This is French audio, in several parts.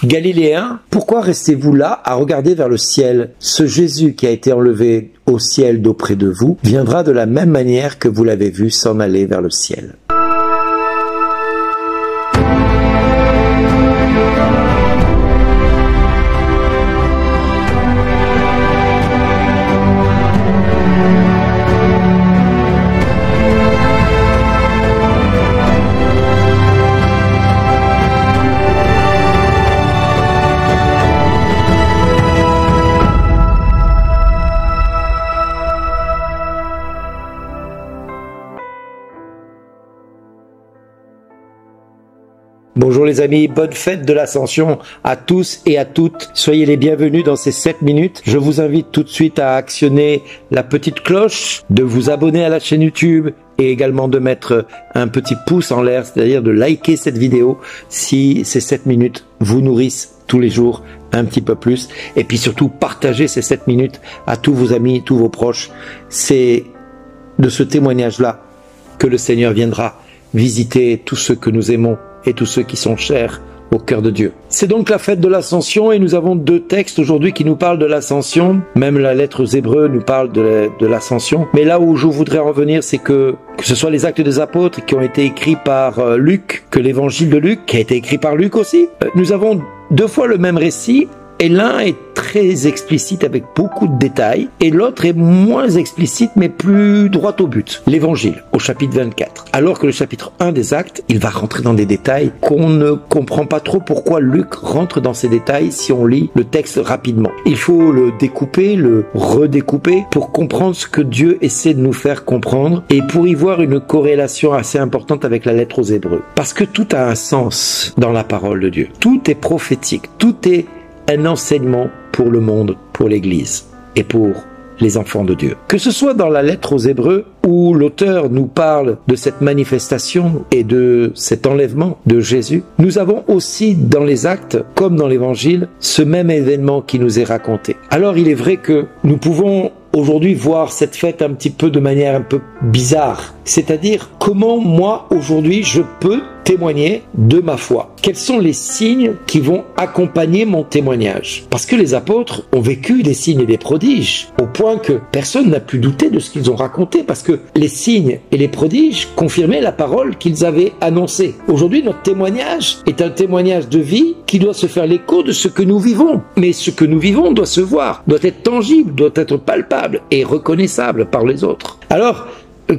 Galiléens, pourquoi restez-vous là à regarder vers le ciel? Ce Jésus qui a été enlevé au ciel d'auprès de vous viendra de la même manière que vous l'avez vu s'en aller vers le ciel. Bonjour les amis, bonne fête de l'Ascension à tous et à toutes. Soyez les bienvenus dans ces 7 minutes. Je vous invite tout de suite à actionner la petite cloche, de vous abonner à la chaîne YouTube et également de mettre un petit pouce en l'air, c'est-à-dire de liker cette vidéo si ces 7 minutes vous nourrissent tous les jours un petit peu plus. Et puis surtout, partagez ces 7 minutes à tous vos amis, tous vos proches. C'est de ce témoignage-là que le Seigneur viendra visiter tous ceux que nous aimons et tous ceux qui sont chers au cœur de Dieu. C'est donc la fête de l'Ascension et nous avons 2 textes aujourd'hui qui nous parlent de l'Ascension. Même la lettre aux Hébreux nous parle de l'Ascension. Mais là où je voudrais en venir, c'est que ce soit les Actes des Apôtres qui ont été écrits par Luc, que l'Évangile de Luc, qui a été écrit par Luc aussi. Nous avons 2 fois le même récit. Et l'un est très explicite avec beaucoup de détails, et l'autre est moins explicite mais plus droit au but. L'Évangile, au chapitre 24. Alors que le chapitre 1 des Actes, il va rentrer dans des détails qu'on ne comprend pas trop pourquoi Luc rentre dans ces détails si on lit le texte rapidement. Il faut le découper, le redécouper pour comprendre ce que Dieu essaie de nous faire comprendre et pour y voir une corrélation assez importante avec la lettre aux Hébreux. Parce que tout a un sens dans la parole de Dieu. Tout est prophétique, tout est un enseignement pour le monde, pour l'Église et pour les enfants de Dieu. Que ce soit dans la lettre aux Hébreux où l'auteur nous parle de cette manifestation et de cet enlèvement de Jésus, nous avons aussi dans les Actes, comme dans l'Évangile, ce même événement qui nous est raconté. Alors il est vrai que nous pouvons aujourd'hui voir cette fête un petit peu de manière un peu bizarre. C'est-à-dire comment moi aujourd'hui je peux témoigner de ma foi. Quels sont les signes qui vont accompagner mon témoignage? Parce que les apôtres ont vécu des signes et des prodiges au point que personne n'a pu douter de ce qu'ils ont raconté parce que les signes et les prodiges confirmaient la parole qu'ils avaient annoncée. Aujourd'hui, notre témoignage est un témoignage de vie qui doit se faire l'écho de ce que nous vivons. Mais ce que nous vivons doit se voir, doit être tangible, doit être palpable et reconnaissable par les autres. Alors,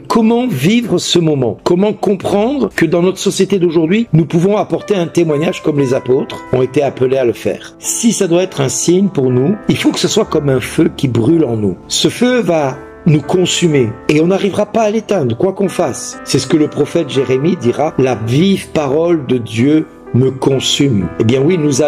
comment vivre ce moment? Comment comprendre que dans notre société d'aujourd'hui, nous pouvons apporter un témoignage comme les apôtres ont été appelés à le faire? Si ça doit être un signe pour nous, il faut que ce soit comme un feu qui brûle en nous. Ce feu va nous consumer et on n'arrivera pas à l'éteindre, quoi qu'on fasse. C'est ce que le prophète Jérémie dira, la vive parole de Dieu me consume. Eh bien oui, nous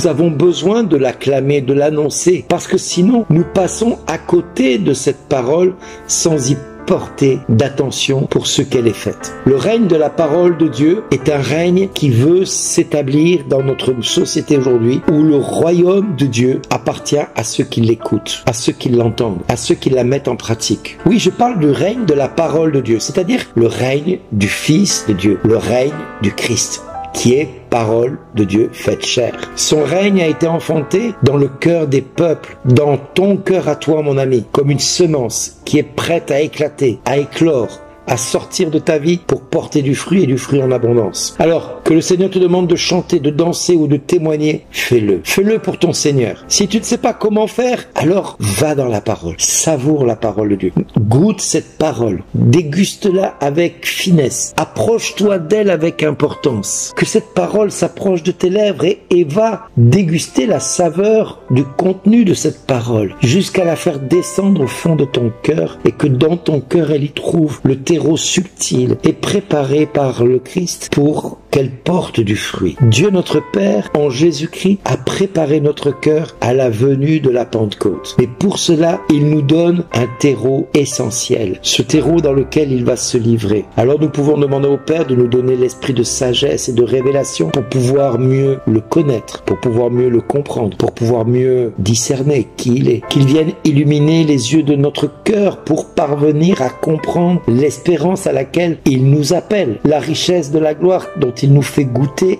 avons besoin de l'acclamer, de l'annoncer, parce que sinon, nous passons à côté de cette parole sans y porter d'attention pour ce qu'elle est faite. Le règne de la parole de Dieu est un règne qui veut s'établir dans notre société aujourd'hui où le royaume de Dieu appartient à ceux qui l'écoutent, à ceux qui l'entendent, à ceux qui la mettent en pratique. Oui, je parle du règne de la parole de Dieu, c'est-à-dire le règne du Fils de Dieu, le règne du Christ, qui est parole de Dieu faite chair. Son règne a été enfanté dans le cœur des peuples, dans ton cœur à toi, mon ami, comme une semence qui est prête à éclater, à éclore, à sortir de ta vie pour porter du fruit et du fruit en abondance. Alors, que le Seigneur te demande de chanter, de danser ou de témoigner, fais-le. Fais-le pour ton Seigneur. Si tu ne sais pas comment faire, alors va dans la parole. Savoure la parole de Dieu. Goûte cette parole. Déguste-la avec finesse. Approche-toi d'elle avec importance. Que cette parole s'approche de tes lèvres et va déguster la saveur du contenu de cette parole jusqu'à la faire descendre au fond de ton cœur et que dans ton cœur elle y trouve le terreau subtil et préparé par le Christ pour qu'elle porte du fruit. Dieu notre Père, en Jésus-Christ, a préparé notre cœur à la venue de la Pentecôte. Mais pour cela, il nous donne un terreau essentiel, ce terreau dans lequel il va se livrer. Alors nous pouvons demander au Père de nous donner l'esprit de sagesse et de révélation pour pouvoir mieux le connaître, pour pouvoir mieux le comprendre, pour pouvoir mieux discerner qui il est. Qu'il vienne illuminer les yeux de notre cœur pour parvenir à comprendre l'espérance à laquelle il nous appelle, la richesse de la gloire dont il il nous fait goûter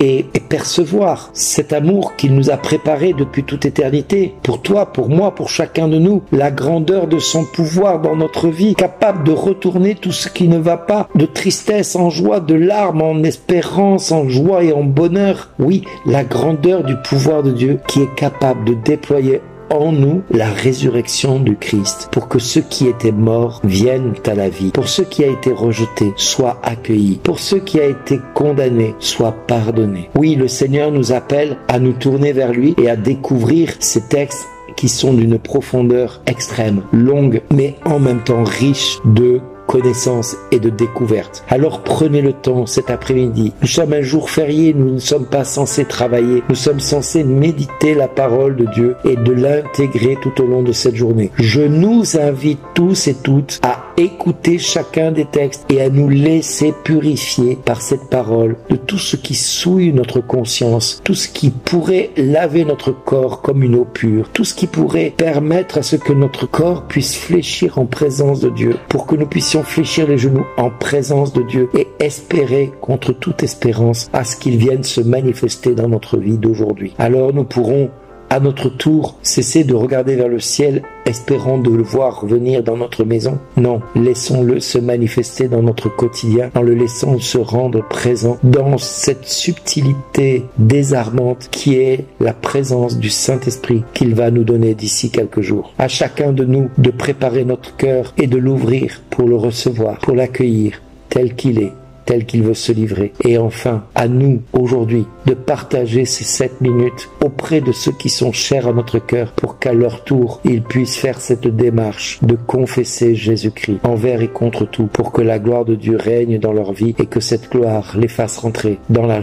et percevoir cet amour qu'il nous a préparé depuis toute éternité, pour toi, pour moi, pour chacun de nous, la grandeur de son pouvoir dans notre vie, capable de retourner tout ce qui ne va pas, de tristesse en joie, de larmes en espérance, en joie et en bonheur. Oui, la grandeur du pouvoir de Dieu qui est capable de déployer en nous la résurrection du Christ, pour que ceux qui étaient morts viennent à la vie, pour ceux qui a été rejetés soient accueillis, pour ceux qui a été condamnés soient pardonnés. Oui, le Seigneur nous appelle à nous tourner vers lui et à découvrir ces textes qui sont d'une profondeur extrême, longue, mais en même temps riche de connaissance et de découverte. Alors prenez le temps cet après-midi. Nous sommes un jour férié, nous ne sommes pas censés travailler. Nous sommes censés méditer la parole de Dieu et de l'intégrer tout au long de cette journée. Je nous invite tous et toutes à écouter chacun des textes et à nous laisser purifier par cette parole de tout ce qui souille notre conscience, tout ce qui pourrait laver notre corps comme une eau pure, tout ce qui pourrait permettre à ce que notre corps puisse fléchir en présence de Dieu, pour que nous puissions fléchir les genoux en présence de Dieu et espérer contre toute espérance à ce qu'il vienne se manifester dans notre vie d'aujourd'hui. Alors nous pourrons à notre tour cesser de regarder vers le ciel espérant de le voir venir dans notre maison. Non, laissons-le se manifester dans notre quotidien en le laissant se rendre présent dans cette subtilité désarmante qui est la présence du Saint-Esprit qu'il va nous donner d'ici quelques jours. À chacun de nous de préparer notre cœur et de l'ouvrir pour le recevoir, pour l'accueillir tel qu'il est, tel qu'il veut se livrer. Et enfin, à nous, aujourd'hui, de partager ces 7 minutes auprès de ceux qui sont chers à notre cœur pour qu'à leur tour, ils puissent faire cette démarche de confesser Jésus-Christ envers et contre tout pour que la gloire de Dieu règne dans leur vie et que cette gloire les fasse rentrer dans la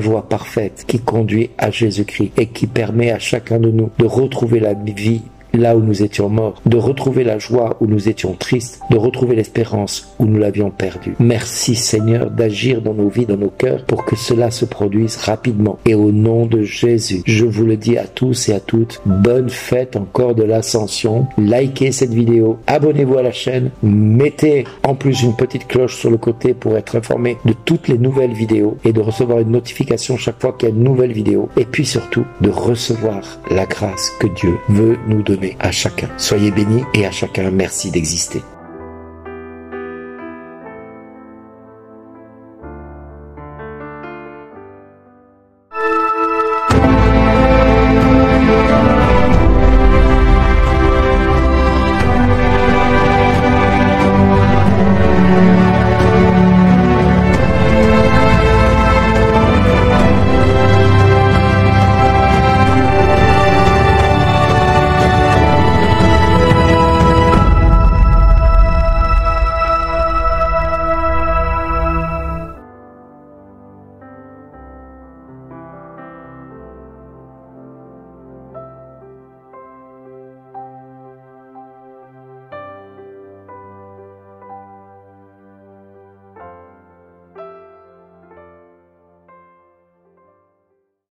joie parfaite qui conduit à Jésus-Christ et qui permet à chacun de nous de retrouver la vie là où nous étions morts, de retrouver la joie où nous étions tristes, de retrouver l'espérance où nous l'avions perdue. Merci Seigneur d'agir dans nos vies, dans nos cœurs, pour que cela se produise rapidement. Et au nom de Jésus, je vous le dis à tous et à toutes, bonne fête encore de l'Ascension. Likez cette vidéo, abonnez-vous à la chaîne, mettez en plus une petite cloche sur le côté pour être informé de toutes les nouvelles vidéos et de recevoir une notification chaque fois qu'il y a une nouvelle vidéo. Et puis surtout, de recevoir la grâce que Dieu veut nous donner à chacun. Soyez bénis et à chacun merci d'exister.